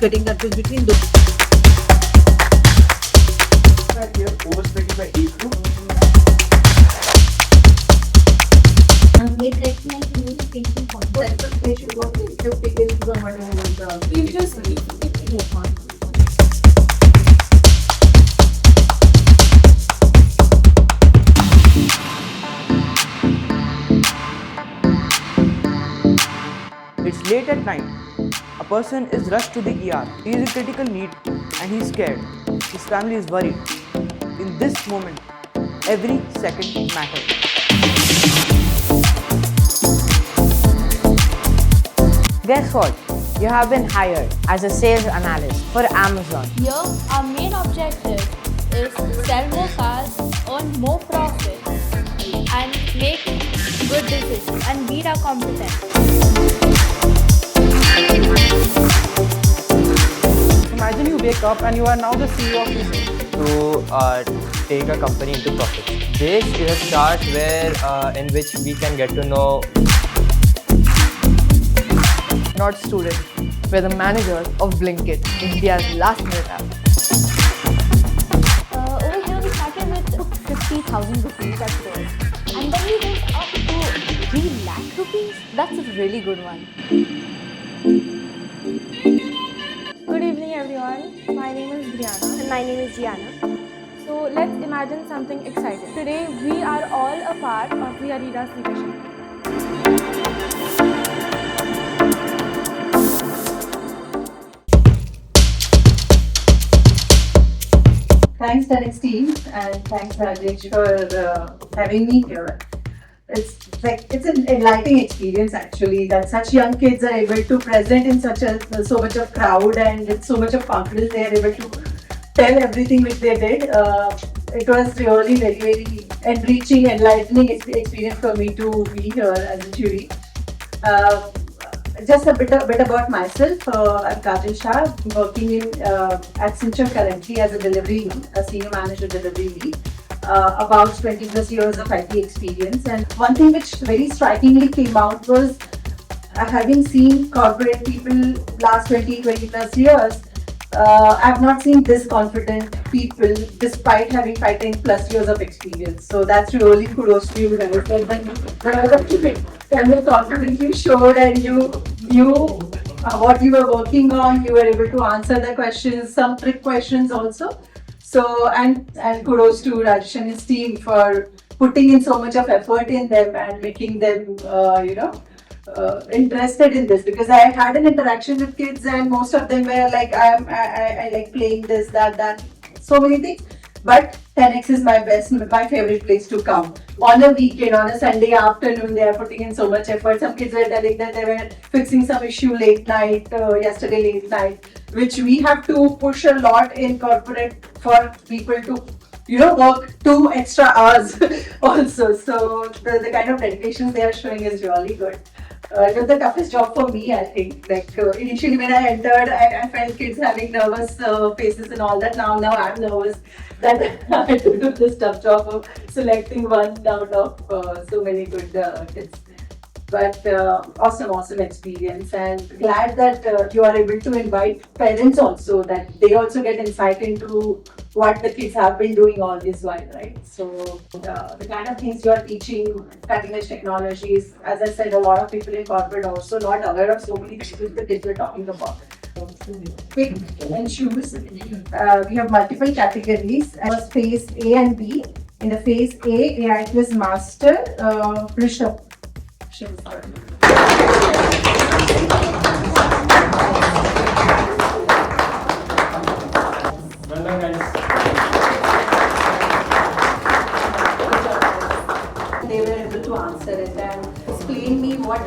getting confused between those. It's late at night. A person is rushed to the ER. He is in critical need and he is scared. His family is worried. In this moment, every second matters. Guess what? You have been hired as a sales analyst for Amazon. Here, our main objective is sell more cars, earn more profit, and make good decisions and beat our competition. Imagine you wake up and you are now the CEO of this. To take a company into profit. This is a chart where in which we can get to know Not students. We're the managers of Blinkit, India's last minute app. Over here, we started with 50,000 rupees at first, and then we went up to 3 lakh rupees. That's a really good one. Good evening everyone, my name is Brianna. And my name is Gianna. So let's imagine something exciting. Today we are all a part of the Adidas leadership. Thanks 10x team and thanks Rajesh for having me here. It's an enlightening experience actually that such young kids are able to present in so much of crowd and with so much of confidence they are able to tell everything which they did. It was really very enriching, enlightening experience for me to be here as a jury. Just a bit about myself. I'm Kajal Shah. I'm working in Accenture currently as a delivery lead, a senior manager delivery lead. About 20 plus years of IT experience. And one thing which very strikingly came out was having seen corporate people last 20 plus years, I've not seen this confident people despite having 10 plus years of experience. So that's really kudos to you guys. And the confidence you showed and you knew what you were working on, you were able to answer the questions, some trick questions also. So, and kudos to Rajesh and his team for putting in so much of effort in them and making them, interested in this, because I had an interaction with kids and most of them were like, I like playing this, that, so many things. But 10x is my favorite place to come. On a weekend, on a Sunday afternoon, they are putting in so much effort. Some kids were telling that they were fixing some issue late night, yesterday late night, which we have to push a lot in corporate for people to, work 2 extra hours also. So the kind of dedication they are showing is really good. It was the toughest job for me, I think. Initially when I entered, I felt kids having nervous faces and all that. Now I'm nervous that I had to do this tough job of selecting one out of so many good kids. But awesome experience, and glad that you are able to invite parents also, that they also get insight into what the kids have been doing all this while, right? So the kind of things you are teaching, cutting edge technologies, as I said, a lot of people in corporate are also not aware of so many things the kids were talking about. Quick and shoes. We have multiple categories. Phase A and B. In the phase A, AI quiz master, Rishabh. They were able to answer it and explain me what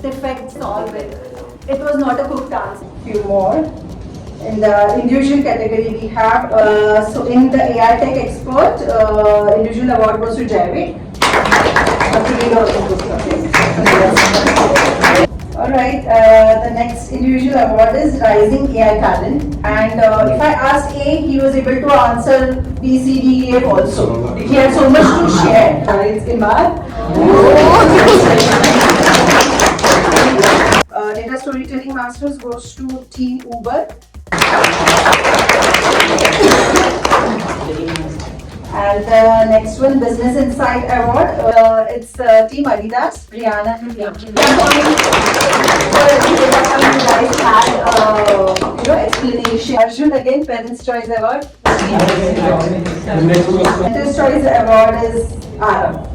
defects solve it. It was not a cooked answer. Few more. In the individual category, we have so in the AI Tech Expert, individual award goes to Javed. Alright, the next individual award is Rising AI Talent, and if I asked A, he was able to answer B, C, D, E, F also. He had so much to share. It's Imad. Data Storytelling Masters goes to Team Uber. And the next one, Business Insight Award, it's Team Adidas, Brianna and Yaki. You guys had, explanation. Arjun again, Parents' Choice Award. Mentor's Choice Award is Aram.